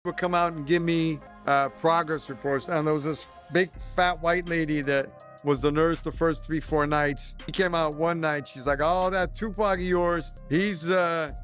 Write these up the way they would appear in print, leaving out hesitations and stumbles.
would come out and give me progress reports. And there was this big fat white lady that was the nurse the first 3-4 nights. She came out one night. She's like, "Oh, that Tupac of yours, he's a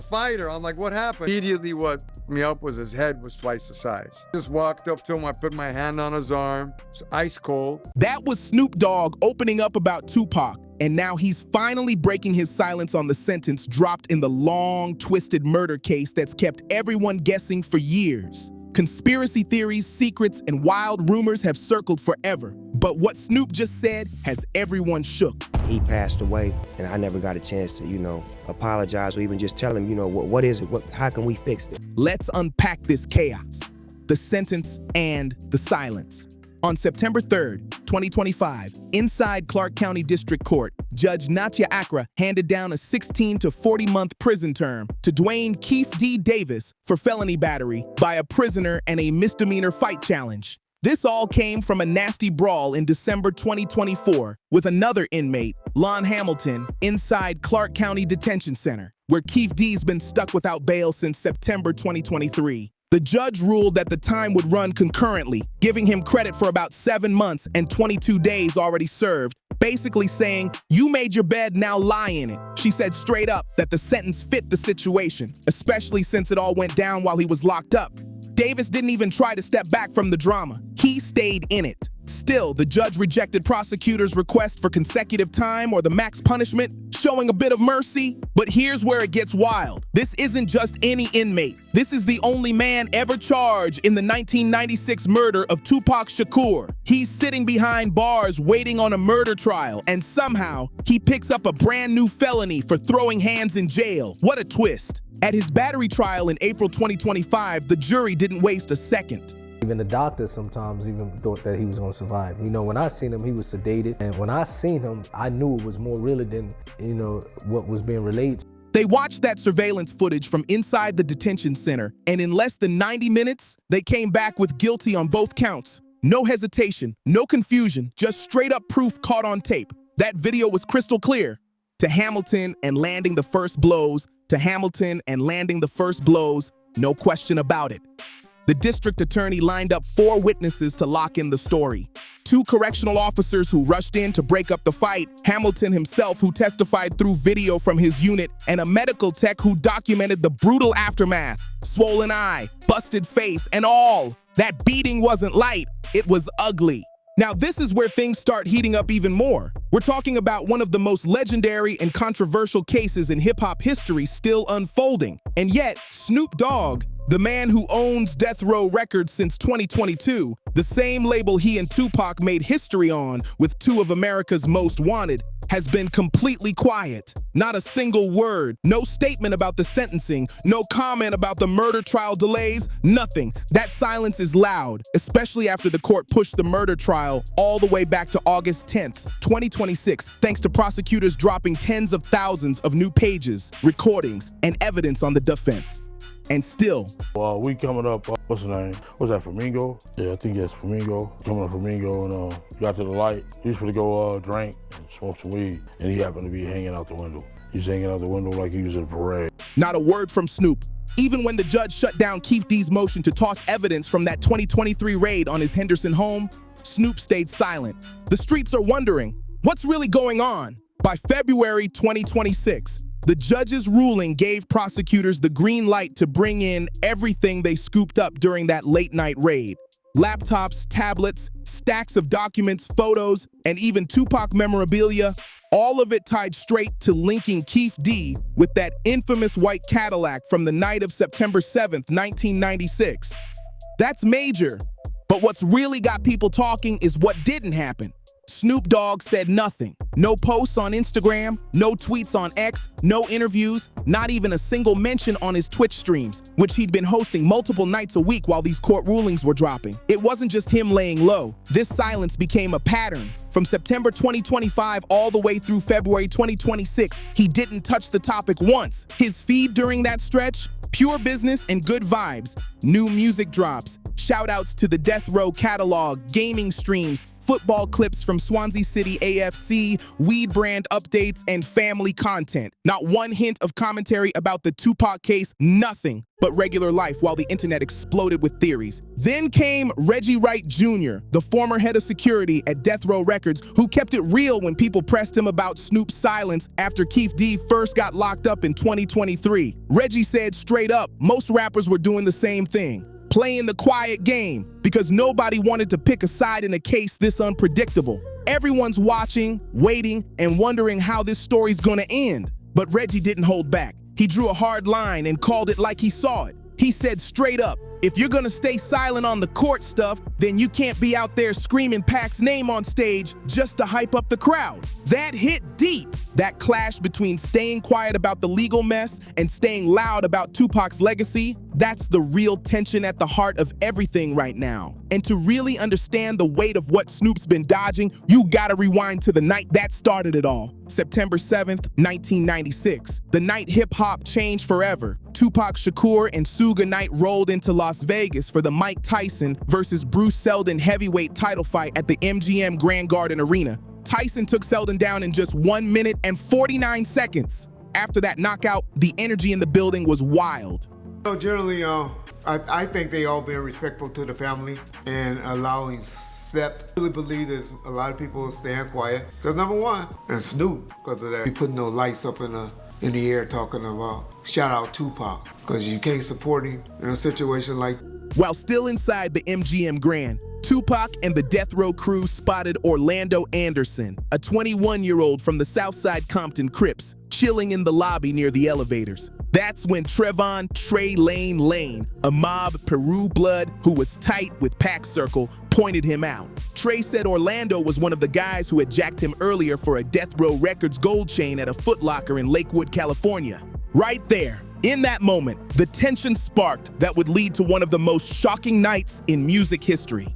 fighter." I'm like, "What happened?" Immediately what me up was his head was twice the size. Just walked up to him. I put my hand on his arm. It's ice cold. That was Snoop Dogg opening up about Tupac. And now he's finally breaking his silence on the sentence dropped in the long, twisted murder case that's kept everyone guessing for years. Conspiracy theories, secrets, and wild rumors have circled forever. But what Snoop just said has everyone shook. He passed away, and I never got a chance to, apologize or even just tell him, what is it? How can we fix it? Let's unpack this chaos, the sentence and the silence. On September 3rd, 2025, inside Clark County District Court, Judge Natia Accra handed down a 16 to 40-month prison term to Dwayne Keefe D. Davis for felony battery by a prisoner and a misdemeanor fight challenge. This all came from a nasty brawl in December 2024 with another inmate, Lon Hamilton, inside Clark County Detention Center, where Keefe D's been stuck without bail since September 2023. The judge ruled that the time would run concurrently, giving him credit for about 7 months and 22 days already served, basically saying, "You made your bed, now lie in it." She said straight up that the sentence fit the situation, especially since it all went down while he was locked up. Davis didn't even try to step back from the drama. He stayed in it. Still, the judge rejected prosecutors' request for consecutive time or the max punishment, showing a bit of mercy. But here's where it gets wild. This isn't just any inmate. This is the only man ever charged in the 1996 murder of Tupac Shakur. He's sitting behind bars waiting on a murder trial, and somehow he picks up a brand new felony for throwing hands in jail. What a twist. At his battery trial in April 2025, the jury didn't waste a second. Even the doctors sometimes even thought that he was going to survive. When I seen him, he was sedated. And when I seen him, I knew it was more real than, what was being relayed. They watched that surveillance footage from inside the detention center, and in less than 90 minutes, they came back with guilty on both counts. No hesitation, no confusion, just straight up proof caught on tape. That video was crystal clear. To Hamilton and landing the first blows, to Hamilton and landing the first blows, no question about it. The district attorney lined up 4 witnesses to lock in the story. 2 correctional officers who rushed in to break up the fight, Hamilton himself who testified through video from his unit, and a medical tech who documented the brutal aftermath. Swollen eye, busted face, and all. That beating wasn't light, it was ugly. Now this is where things start heating up even more. We're talking about one of the most legendary and controversial cases in hip-hop history still unfolding. And yet, Snoop Dogg, the man who owns Death Row Records since 2022, the same label he and Tupac made history on with 2 of America's most wanted, has been completely quiet. Not a single word, no statement about the sentencing, no comment about the murder trial delays, nothing. That silence is loud, especially after the court pushed the murder trial all the way back to August 10th, 2026, thanks to prosecutors dropping tens of thousands of new pages, recordings, and evidence on the defense. And still, we coming up, what's the name? What's that, Flamingo? Yeah, I think that's Flamingo. Coming up Flamingo and got to the light. He was going to go drink and smoke some weed, and he happened to be hanging out the window. He's hanging out the window like he was in a parade. Not a word from Snoop. Even when the judge shut down Keefe D's motion to toss evidence from that 2023 raid on his Henderson home, Snoop stayed silent. The streets are wondering, what's really going on? By February 2026, the judge's ruling gave prosecutors the green light to bring in everything they scooped up during that late-night raid. Laptops, tablets, stacks of documents, photos, and even Tupac memorabilia, all of it tied straight to linking Keefe D with that infamous white Cadillac from the night of September 7th, 1996. That's major. But what's really got people talking is what didn't happen. Snoop Dogg said nothing. No posts on Instagram, no tweets on X, no interviews, not even a single mention on his Twitch streams, which he'd been hosting multiple nights a week while these court rulings were dropping. It wasn't just him laying low. This silence became a pattern. From September 2025 all the way through February 2026, he didn't touch the topic once. His feed during that stretch? Pure business and good vibes. New music drops, shout-outs to the Death Row catalog, gaming streams, football clips from Swansea City AFC, weed brand updates, and family content. Not one hint of commentary about the Tupac case, nothing but regular life while the internet exploded with theories. Then came Reggie Wright Jr., the former head of security at Death Row Records, who kept it real when people pressed him about Snoop's silence after Keefe D first got locked up in 2023. Reggie said straight up, most rappers were doing the same thing, playing the quiet game, because nobody wanted to pick a side in a case this unpredictable. Everyone's watching, waiting, and wondering how this story's gonna end. But Reggie didn't hold back. He drew a hard line and called it like he saw it. He said straight up, if you're gonna stay silent on the court stuff, then you can't be out there screaming Pac's name on stage just to hype up the crowd. That hit deep. That clash between staying quiet about the legal mess and staying loud about Tupac's legacy, that's the real tension at the heart of everything right now. And to really understand the weight of what Snoop's been dodging, you gotta rewind to the night that started it all. September 7th, 1996. The night hip-hop changed forever. Tupac Shakur and Suge Knight rolled into Las Vegas for the Mike Tyson versus Bruce Seldon heavyweight title fight at the MGM Grand Garden Arena. Tyson took Seldon down in just 1 minute and 49 seconds. After that knockout, the energy in the building was wild. Generally, I think they all been respectful to the family and allowing Seth. I really believe there's a lot of people staying quiet. Because number one, and Snoop, because of that, he putting no lights up in the air talking about shout out Tupac, because you can't support him in a situation like. While still inside the MGM Grand, Tupac and the Death Row crew spotted Orlando Anderson, a 21-year-old from the Southside Compton Crips, chilling in the lobby near the elevators. That's when Trevon Trey Lane, a mob Peru blood who was tight with Pac Circle, pointed him out. Trey said Orlando was one of the guys who had jacked him earlier for a Death Row Records gold chain at a Foot Locker in Lakewood, California. Right there, in that moment, the tension sparked that would lead to one of the most shocking nights in music history.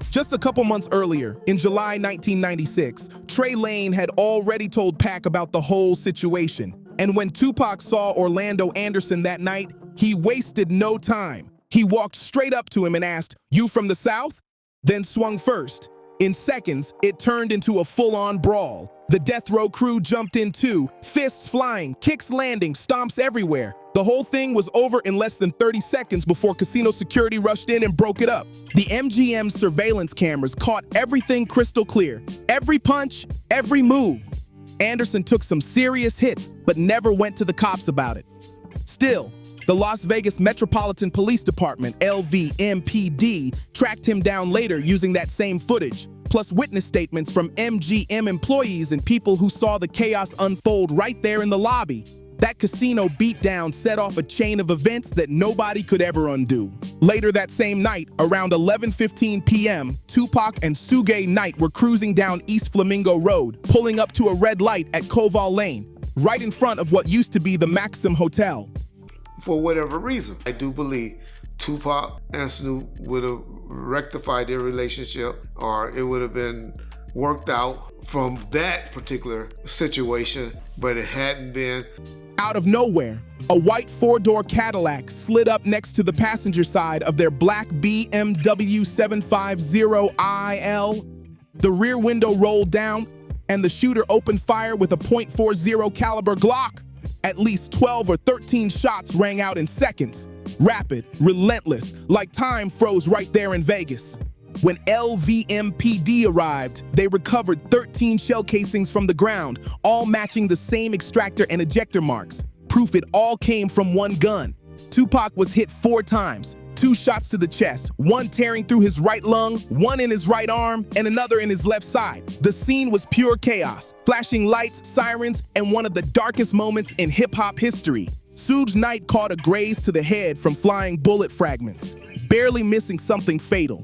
Just a couple months earlier, in July 1996, Trey Lane had already told Pac about the whole situation. And when Tupac saw Orlando Anderson that night, he wasted no time. He walked straight up to him and asked, "You from the South?" Then swung first. In seconds, it turned into a full-on brawl. The Death Row crew jumped in too, fists flying, kicks landing, stomps everywhere. The whole thing was over in less than 30 seconds before casino security rushed in and broke it up. The MGM surveillance cameras caught everything crystal clear. Every punch, every move. Anderson took some serious hits, but never went to the cops about it. Still, the Las Vegas Metropolitan Police Department, LVMPD, tracked him down later using that same footage, plus witness statements from MGM employees and people who saw the chaos unfold right there in the lobby. That casino beatdown set off a chain of events that nobody could ever undo. Later that same night, around 11:15 p.m., Tupac and Suge Knight were cruising down East Flamingo Road, pulling up to a red light at Koval Lane, right in front of what used to be the Maxim Hotel. For whatever reason, I do believe Tupac and Snoop would have rectified their relationship, or it would have been worked out from that particular situation, but it hadn't been. Out of nowhere, a white four-door Cadillac slid up next to the passenger side of their black BMW 750IL. The rear window rolled down, and the shooter opened fire with a .40 caliber Glock. At least 12 or 13 shots rang out in seconds. Rapid, relentless, like time froze right there in Vegas. When LVMPD arrived, they recovered 13 shell casings from the ground, all matching the same extractor and ejector marks. Proof it all came from one gun. Tupac was hit 4 times, 2 shots to the chest, one tearing through his right lung, one in his right arm, and another in his left side. The scene was pure chaos, flashing lights, sirens, and one of the darkest moments in hip-hop history. Suge Knight caught a graze to the head from flying bullet fragments, barely missing something fatal.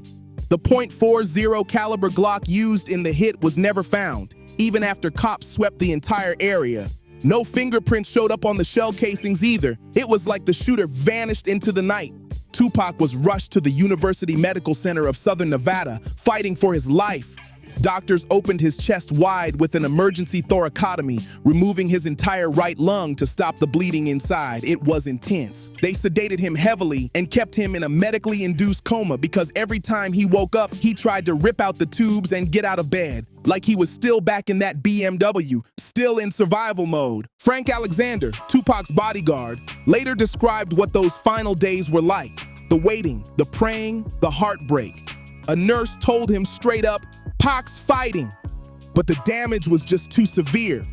The .40 caliber Glock used in the hit was never found, even after cops swept the entire area. No fingerprints showed up on the shell casings either. It was like the shooter vanished into the night. Tupac was rushed to the University Medical Center of Southern Nevada, fighting for his life. Doctors opened his chest wide with an emergency thoracotomy, removing his entire right lung to stop the bleeding inside. It was intense. They sedated him heavily and kept him in a medically induced coma because every time he woke up, he tried to rip out the tubes and get out of bed, like he was still back in that BMW, still in survival mode. Frank Alexander, Tupac's bodyguard, later described what those final days were like. The waiting, the praying, the heartbreak. A nurse told him straight up, "Pac's fighting." But the damage was just too severe.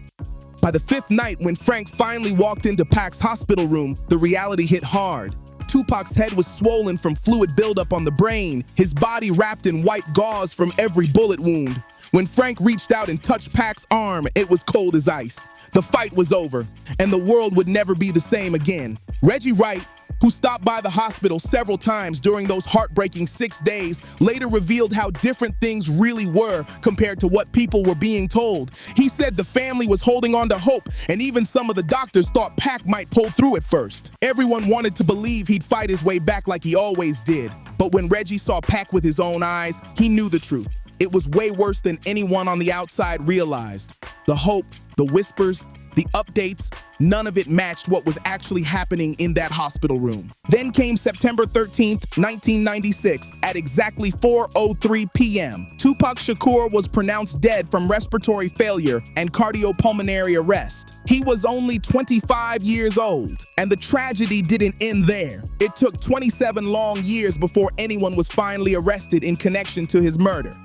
By the fifth night, when Frank finally walked into Pac's hospital room, the reality hit hard. Tupac's head was swollen from fluid buildup on the brain, his body wrapped in white gauze from every bullet wound. When Frank reached out and touched Pac's arm, it was cold as ice. The fight was over, and the world would never be the same again. Reggie Wright, who stopped by the hospital several times during those heartbreaking 6 days, later revealed how different things really were compared to what people were being told. He said the family was holding on to hope, and even some of the doctors thought Pac might pull through at first. Everyone wanted to believe he'd fight his way back like he always did. But when Reggie saw Pac with his own eyes, he knew the truth. It was way worse than anyone on the outside realized. The hope, the whispers, the updates, none of it matched what was actually happening in that hospital room. Then came September 13th, 1996, at exactly 4:03 p.m. Tupac Shakur was pronounced dead from respiratory failure and cardiopulmonary arrest. He was only 25 years old, and the tragedy didn't end there. It took 27 long years before anyone was finally arrested in connection to his murder.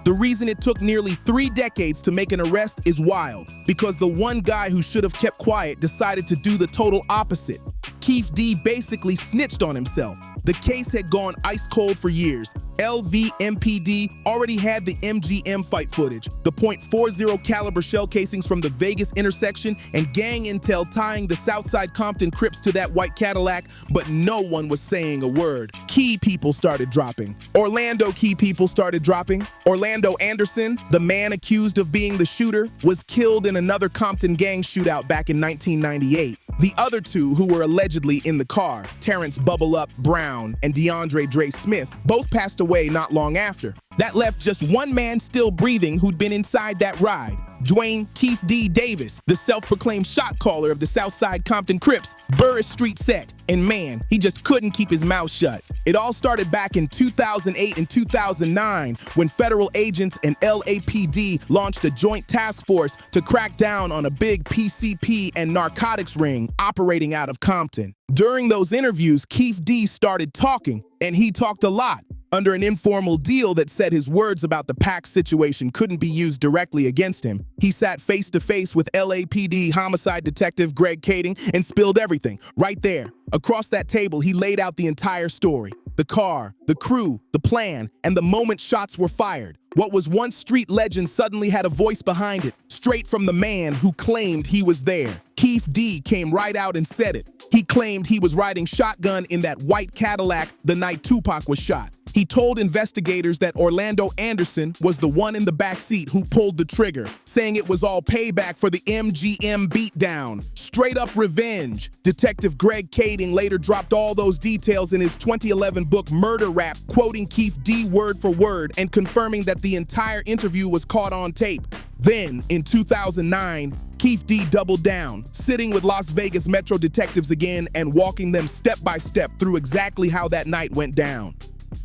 The reason it took nearly 3 decades to make an arrest is wild, because the one guy who should have kept quiet decided to do the total opposite. Keefe D basically snitched on himself. The case had gone ice cold for years. LVMPD already had the MGM fight footage, the .40 caliber shell casings from the Vegas intersection, and gang intel tying the Southside Compton Crips to that white Cadillac, but no one was saying a word. Key people started dropping. Orlando key people started dropping. Orlando Anderson, the man accused of being the shooter, was killed in another Compton gang shootout back in 1998. The other two who were allegedly in the car, Terrence Bubble Up Brown and DeAndre Dre Smith, both passed away not long after. That left just one man still breathing who'd been inside that ride. Dwayne Keefe D. Davis, the self-proclaimed shot caller of the Southside Compton Crips, Burris Street set. And man, he just couldn't keep his mouth shut. It all started back in 2008 and 2009 when federal agents and LAPD launched a joint task force to crack down on a big PCP and narcotics ring operating out of Compton. During those interviews, Keefe D started talking, and he talked a lot, under an informal deal that said his words about the Pac situation couldn't be used directly against him. He sat face to face with LAPD homicide detective Greg Kading and spilled everything right there. Across that table, he laid out the entire story. The car, the crew, the plan, and the moment shots were fired. What was once street legend suddenly had a voice behind it, straight from the man who claimed he was there. Keefe D came right out and said it. He claimed he was riding shotgun in that white Cadillac the night Tupac was shot. He told investigators that Orlando Anderson was the one in the backseat who pulled the trigger, saying it was all payback for the MGM beatdown. Straight up revenge. Detective Greg Kading later dropped all those details in his 2011 book Murder Rap, quoting Keefe D word for word and confirming that the entire interview was caught on tape. Then, in 2009, Keefe D doubled down, sitting with Las Vegas Metro detectives again and walking them step by step through exactly how that night went down.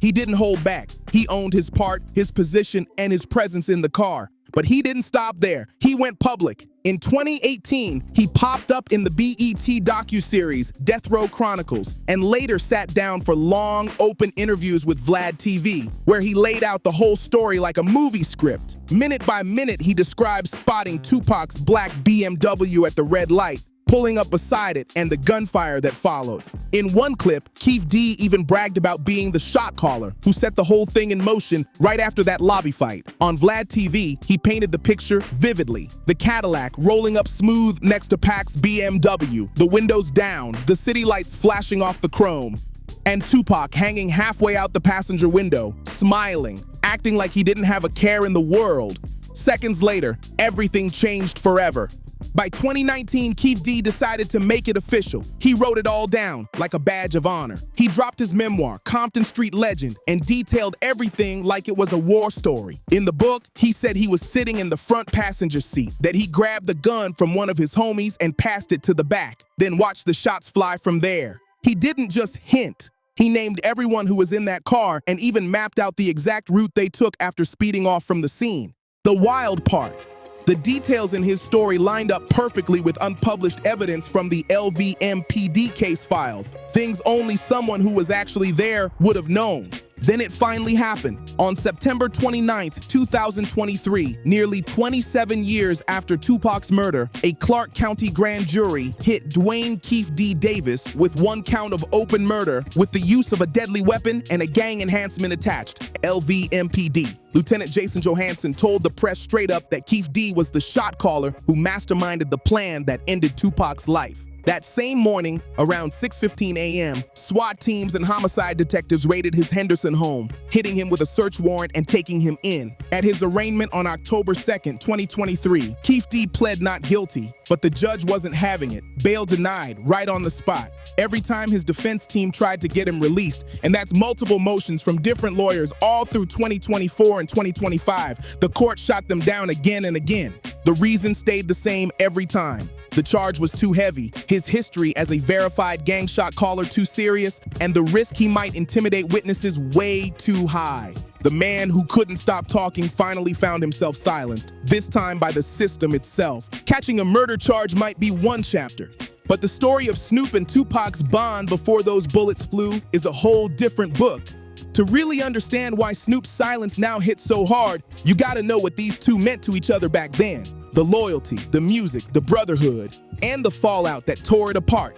He didn't hold back. He owned his part, his position, and his presence in the car. But he didn't stop there. He went public. In 2018, he popped up in the BET docuseries Death Row Chronicles and later sat down for long, open interviews with Vlad TV, where he laid out the whole story like a movie script. Minute by minute, he described spotting Tupac's black BMW at the red light, pulling up beside it, and the gunfire that followed. In one clip, Keefe D even bragged about being the shot caller who set the whole thing in motion right after that lobby fight. On Vlad TV, he painted the picture vividly. The Cadillac rolling up smooth next to Pac's BMW, the windows down, the city lights flashing off the chrome, and Tupac hanging halfway out the passenger window, smiling, acting like he didn't have a care in the world. Seconds later, everything changed forever. By 2019, Keefe D decided to make it official. He wrote it all down, like a badge of honor. He dropped his memoir, Compton Street Legend, and detailed everything like it was a war story. In the book, he said he was sitting in the front passenger seat, that he grabbed the gun from one of his homies and passed it to the back, then watched the shots fly from there. He didn't just hint. He named everyone who was in that car and even mapped out the exact route they took after speeding off from the scene. The wild part, the details in his story lined up perfectly with unpublished evidence from the LVMPD case files, things only someone who was actually there would have known. Then it finally happened. On September 29th, 2023, nearly 27 years after Tupac's murder, a Clark County grand jury hit Dwayne Keefe D. Davis with 1 count of open murder with the use of a deadly weapon and a gang enhancement attached, LVMPD. Lieutenant Jason Johansson told the press straight up that Keefe D was the shot caller who masterminded the plan that ended Tupac's life. That same morning, around 6:15 a.m., SWAT teams and homicide detectives raided his Henderson home, hitting him with a search warrant and taking him in. At his arraignment on October 2nd, 2023, Keefe D pled not guilty, but the judge wasn't having it. Bail denied, right on the spot. Every time his defense team tried to get him released, and that's multiple motions from different lawyers all through 2024 and 2025, the court shot them down again and again. The reason stayed the same every time. The charge was too heavy, his history as a verified gang shot caller too serious, and the risk he might intimidate witnesses way too high. The man who couldn't stop talking finally found himself silenced, this time by the system itself. Catching a murder charge might be one chapter, but the story of Snoop and Tupac's bond before those bullets flew is a whole different book. To really understand why Snoop's silence now hits so hard, you gotta know what these two meant to each other back then. The loyalty, the music, the brotherhood, and the fallout that tore it apart.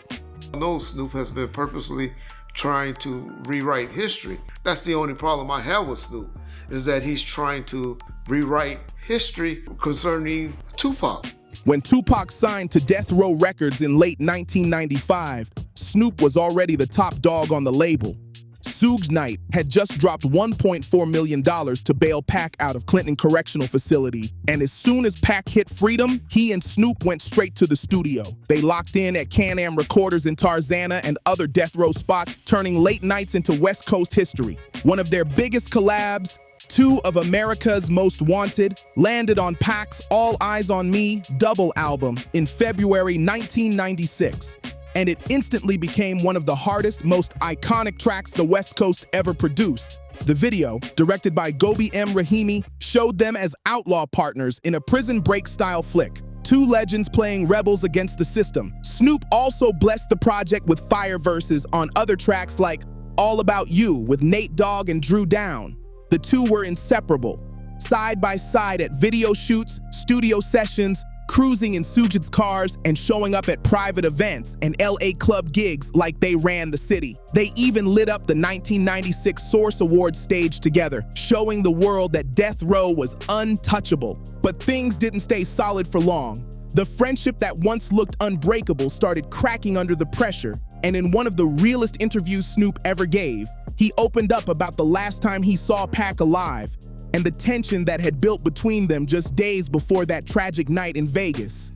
I know Snoop has been purposely trying to rewrite history. That's the only problem I have with Snoop, is that he's trying to rewrite history concerning Tupac. When Tupac signed to Death Row Records in late 1995, Snoop was already the top dog on the label. Suge Knight had just dropped $1.4 million to bail Pac out of Clinton Correctional Facility, and as soon as Pac hit freedom, he and Snoop went straight to the studio. They locked in at Can-Am Recorders in Tarzana and other death row spots, turning late nights into West Coast history. One of their biggest collabs, 2 of America's Most Wanted, landed on Pac's All Eyes on Me double album in February 1996. And it instantly became one of the hardest, most iconic tracks the West Coast ever produced. The video, directed by Gobi M. Rahimi, showed them as outlaw partners in a prison break-style flick. 2 legends playing rebels against the system. Snoop also blessed the project with fire verses on other tracks like All About You with Nate Dogg and Drew Down. The 2 were inseparable, side by side at video shoots, studio sessions, cruising in Suge's cars, and showing up at private events and LA club gigs like they ran the city. They even lit up the 1996 Source Awards stage together, showing the world that Death Row was untouchable. But things didn't stay solid for long. The friendship that once looked unbreakable started cracking under the pressure, and in one of the realest interviews Snoop ever gave, he opened up about the last time he saw Pac alive, and the tension that had built between them just days before that tragic night in Vegas.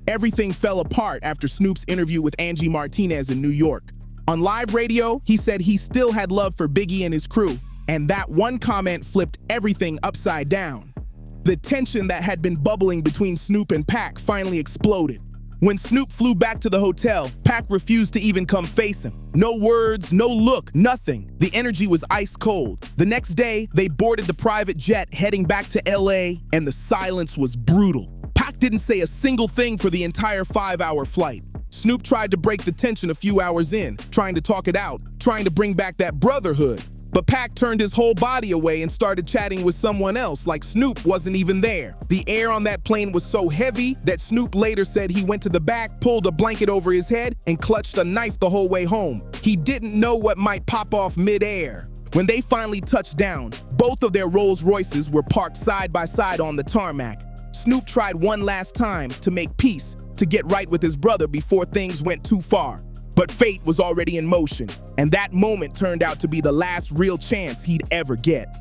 Everything fell apart after Snoop's interview with Angie Martinez in New York. On live radio, he said he still had love for Biggie and his crew, and that one comment flipped everything upside down. The tension that had been bubbling between Snoop and Pac finally exploded. When Snoop flew back to the hotel, Pac refused to even come face him. No words, no look, nothing. The energy was ice cold. The next day, they boarded the private jet heading back to LA, and the silence was brutal. Pac didn't say a single thing for the entire 5-hour flight. Snoop tried to break the tension a few hours in, trying to talk it out, trying to bring back that brotherhood. But Pac turned his whole body away and started chatting with someone else like Snoop wasn't even there. The air on that plane was so heavy that Snoop later said he went to the back, pulled a blanket over his head, and clutched a knife the whole way home. He didn't know what might pop off mid-air. When they finally touched down, both of their Rolls Royces were parked side by side on the tarmac. Snoop tried one last time to make peace, to get right with his brother before things went too far. But fate was already in motion, and that moment turned out to be the last real chance he'd ever get.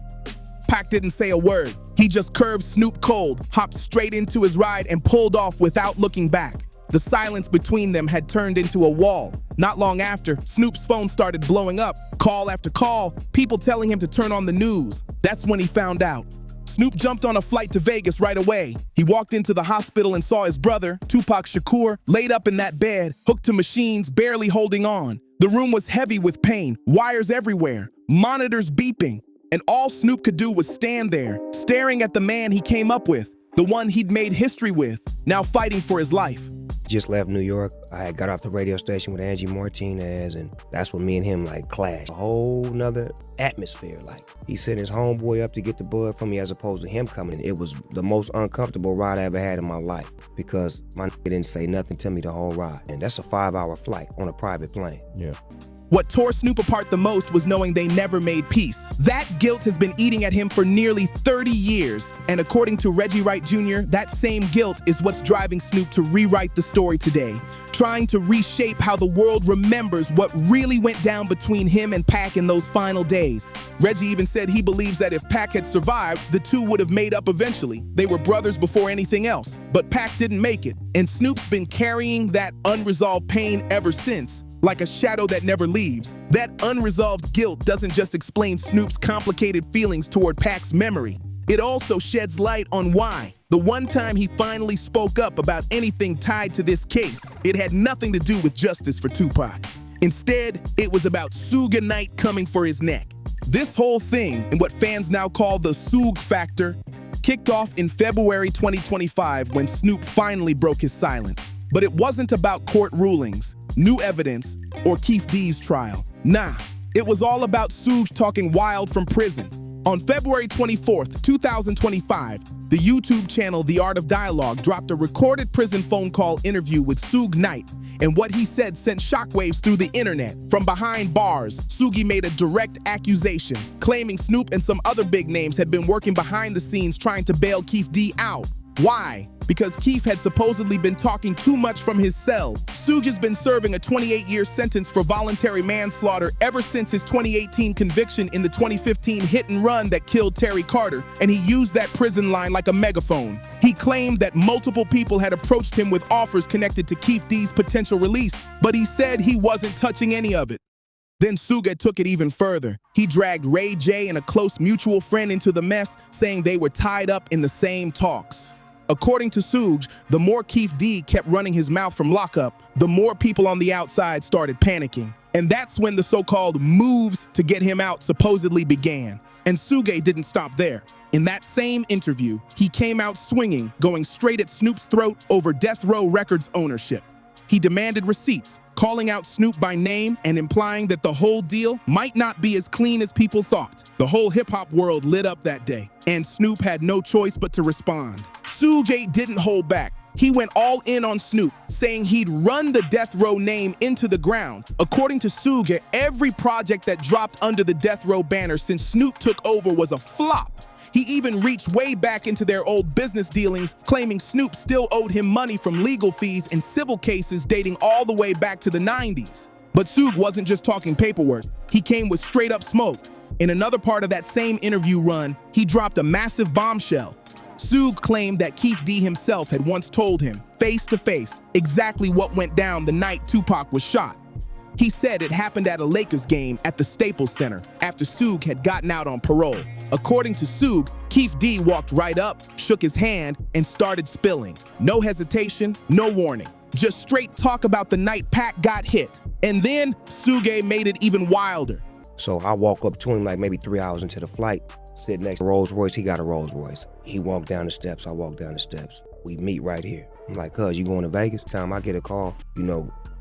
Pac didn't say a word. He just curved Snoop cold, hopped straight into his ride, and pulled off without looking back. The silence between them had turned into a wall. Not long after, Snoop's phone started blowing up, call after call, people telling him to turn on the news. That's when he found out. Snoop jumped on a flight to Vegas right away. He walked into the hospital and saw his brother, Tupac Shakur, laid up in that bed, hooked to machines, barely holding on. The room was heavy with pain, wires everywhere, monitors beeping, and all Snoop could do was stand there, staring at the man he came up with, the one he'd made history with, now fighting for his life. Just left New York. I had got off the radio station with Angie Martinez, and that's when me and him like clashed. A whole nother atmosphere. Like, he sent his homeboy up to get the bud from me as opposed to him coming. It was the most uncomfortable ride I ever had in my life because my nigga didn't say nothing to me the whole ride. And that's a 5-hour flight on a private plane. Yeah. What tore Snoop apart the most was knowing they never made peace. That guilt has been eating at him for nearly 30 years. And according to Reggie Wright Jr., that same guilt is what's driving Snoop to rewrite the story today, trying to reshape how the world remembers what really went down between him and Pac in those final days. Reggie even said he believes that if Pac had survived, the two would have made up eventually. They were brothers before anything else, but Pac didn't make it. And Snoop's been carrying that unresolved pain ever since, like a shadow that never leaves. That unresolved guilt doesn't just explain Snoop's complicated feelings toward Pac's memory. It also sheds light on why. The one time he finally spoke up about anything tied to this case, it had nothing to do with justice for Tupac. Instead, it was about Suge Knight coming for his neck. This whole thing, and what fans now call the Suge factor, kicked off in February 2025 when Snoop finally broke his silence. But it wasn't about court rulings, new evidence, or Keefe D's trial. Nah, it was all about Suge talking wild from prison. On February 24th, 2025, the YouTube channel The Art of Dialogue dropped a recorded prison phone call interview with Suge Knight, and what he said sent shockwaves through the internet. From behind bars, Suge made a direct accusation, claiming Snoop and some other big names had been working behind the scenes trying to bail Keefe D out. Why? Because Keefe had supposedly been talking too much from his cell. Suge has been serving a 28-year sentence for voluntary manslaughter ever since his 2018 conviction in the 2015 hit and run that killed Terry Carter, and he used that prison line like a megaphone. He claimed that multiple people had approached him with offers connected to Keefe D's potential release, but he said he wasn't touching any of it. Then Suge took it even further. He dragged Ray J and a close mutual friend into the mess, saying they were tied up in the same talks. According to Suge, the more Keefe D kept running his mouth from lockup, the more people on the outside started panicking. And that's when the so-called moves to get him out supposedly began. And Suge didn't stop there. In that same interview, he came out swinging, going straight at Snoop's throat over Death Row Records ownership. He demanded receipts, calling out Snoop by name and implying that the whole deal might not be as clean as people thought. The whole hip-hop world lit up that day, and Snoop had no choice but to respond. Suge didn't hold back. He went all in on Snoop, saying he'd run the Death Row name into the ground. According to Suge, every project that dropped under the Death Row banner since Snoop took over was a flop. He even reached way back into their old business dealings, claiming Snoop still owed him money from legal fees and civil cases dating all the way back to the 90s. But Suge wasn't just talking paperwork. He came with straight up smoke. In another part of that same interview run, he dropped a massive bombshell. Suge claimed that Keefe D himself had once told him, face to face, exactly what went down the night Tupac was shot. He said it happened at a Lakers game at the Staples Center after Suge had gotten out on parole. According to Suge, Keefe D walked right up, shook his hand, and started spilling. No hesitation, no warning. Just straight talk about the night Pac got hit. And then Suge made it even wilder. So I walk up to him like maybe 3 hours into the flight, sit next to Rolls Royce. He got a Rolls Royce. He walked down the steps, I walk down the steps. We meet right here. I'm like, cuz, you going to Vegas? Time I get a call,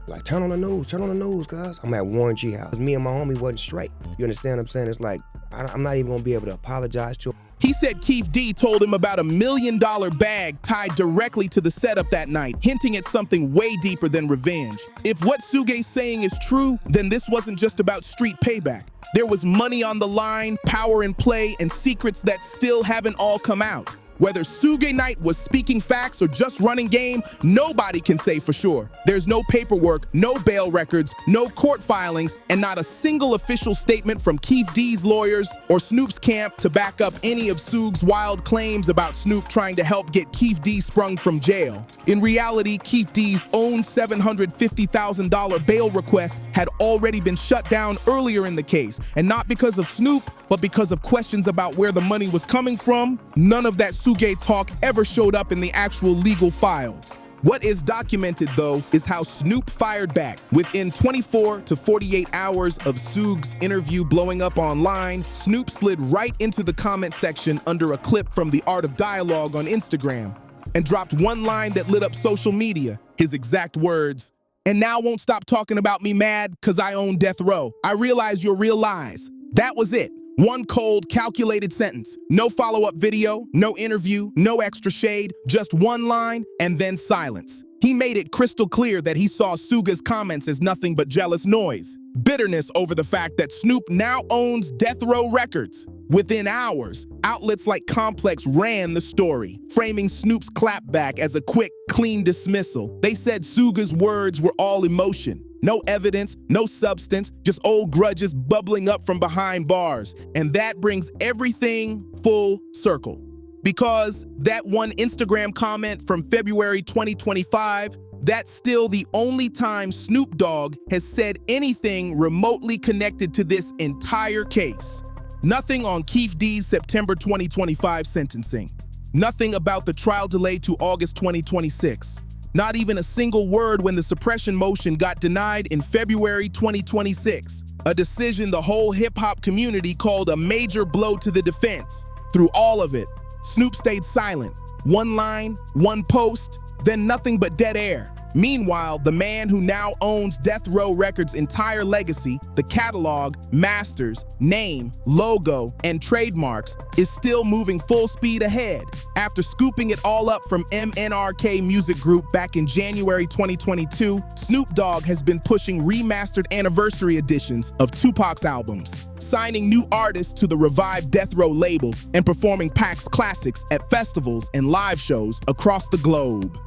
like, turn on the news, cuz. I'm at Warren G house. Me and my homie wasn't straight. You understand what I'm saying? It's like, I'm not even gonna be able to apologize to him. He said Keefe D told him about $1 million bag tied directly to the setup that night, hinting at something way deeper than revenge. If what Suge's saying is true, then this wasn't just about street payback. There was money on the line, power in play, and secrets that still haven't all come out. Whether Suge Knight was speaking facts or just running game, nobody can say for sure. There's no paperwork, no bail records, no court filings, and not a single official statement from Keefe D's lawyers or Snoop's camp to back up any of Suge's wild claims about Snoop trying to help get Keefe D sprung from jail. In reality, Keefe D's own $750,000 bail request had already been shut down earlier in the case, and not because of Snoop, but because of questions about where the money was coming from. None of that Suge talk ever showed up in the actual legal files. What is documented, though, is how Snoop fired back. Within 24 to 48 hours of Suge's interview blowing up online, Snoop slid right into the comment section under a clip from The Art of Dialogue on Instagram and dropped one line that lit up social media, his exact words, "And now won't stop talking about me mad cause I own death row. I realize your real lies." That was it. One cold, calculated sentence. No follow-up video, no interview, no extra shade, just one line and then silence. He made it crystal clear that he saw Suge's comments as nothing but jealous noise. Bitterness over the fact that Snoop now owns Death Row Records. Within hours, outlets like Complex ran the story, framing Snoop's clapback as a quick, clean dismissal. They said Suge's words were all emotion. No evidence, no substance, just old grudges bubbling up from behind bars. And that brings everything full circle. Because that one Instagram comment from February 2025, that's still the only time Snoop Dogg has said anything remotely connected to this entire case. Nothing on Keefe D's September 2025 sentencing. Nothing about the trial delay to August 2026. Not even a single word when the suppression motion got denied in February 2026, a decision the whole hip-hop community called a major blow to the defense. Through all of it, Snoop stayed silent. One line, one post, then nothing but dead air. Meanwhile, the man who now owns Death Row Records' entire legacy, the catalog, masters, name, logo, and trademarks, is still moving full speed ahead. After scooping it all up from MNRK Music Group back in January 2022, Snoop Dogg has been pushing remastered anniversary editions of Tupac's albums, signing new artists to the revived Death Row label, and performing Pac's classics at festivals and live shows across the globe.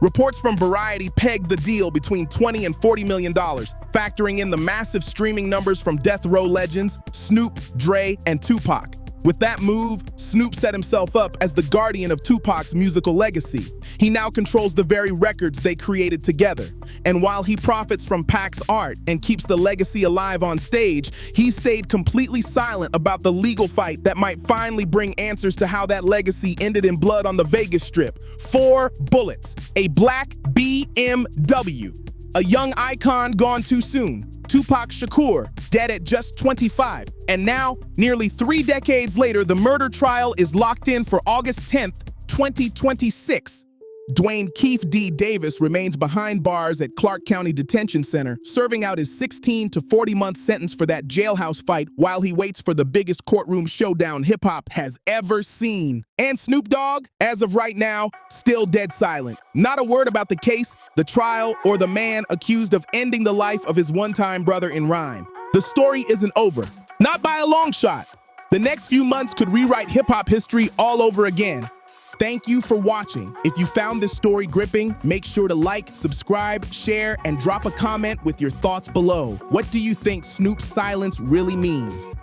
Reports from Variety pegged the deal between $20 and $40 million, factoring in the massive streaming numbers from Death Row legends Snoop, Dre, and Tupac. With that move, Snoop set himself up as the guardian of Tupac's musical legacy. He now controls the very records they created together. And while he profits from Pac's art and keeps the legacy alive on stage, he stayed completely silent about the legal fight that might finally bring answers to how that legacy ended in blood on the Vegas Strip. 4 bullets, a black BMW, a young icon gone too soon, Tupac Shakur, dead at just 25. And now, nearly 3 decades later, the murder trial is locked in for August 10th, 2026. Dwayne Keefe D. Davis remains behind bars at Clark County Detention Center, serving out his 16 to 40-month sentence for that jailhouse fight while he waits for the biggest courtroom showdown hip-hop has ever seen. And Snoop Dogg, as of right now, still dead silent. Not a word about the case, the trial, or the man accused of ending the life of his one-time brother in rhyme. The story isn't over. Not by a long shot. The next few months could rewrite hip-hop history all over again. Thank you for watching. If you found this story gripping, make sure to like, subscribe, share, and drop a comment with your thoughts below. What do you think Snoop's silence really means?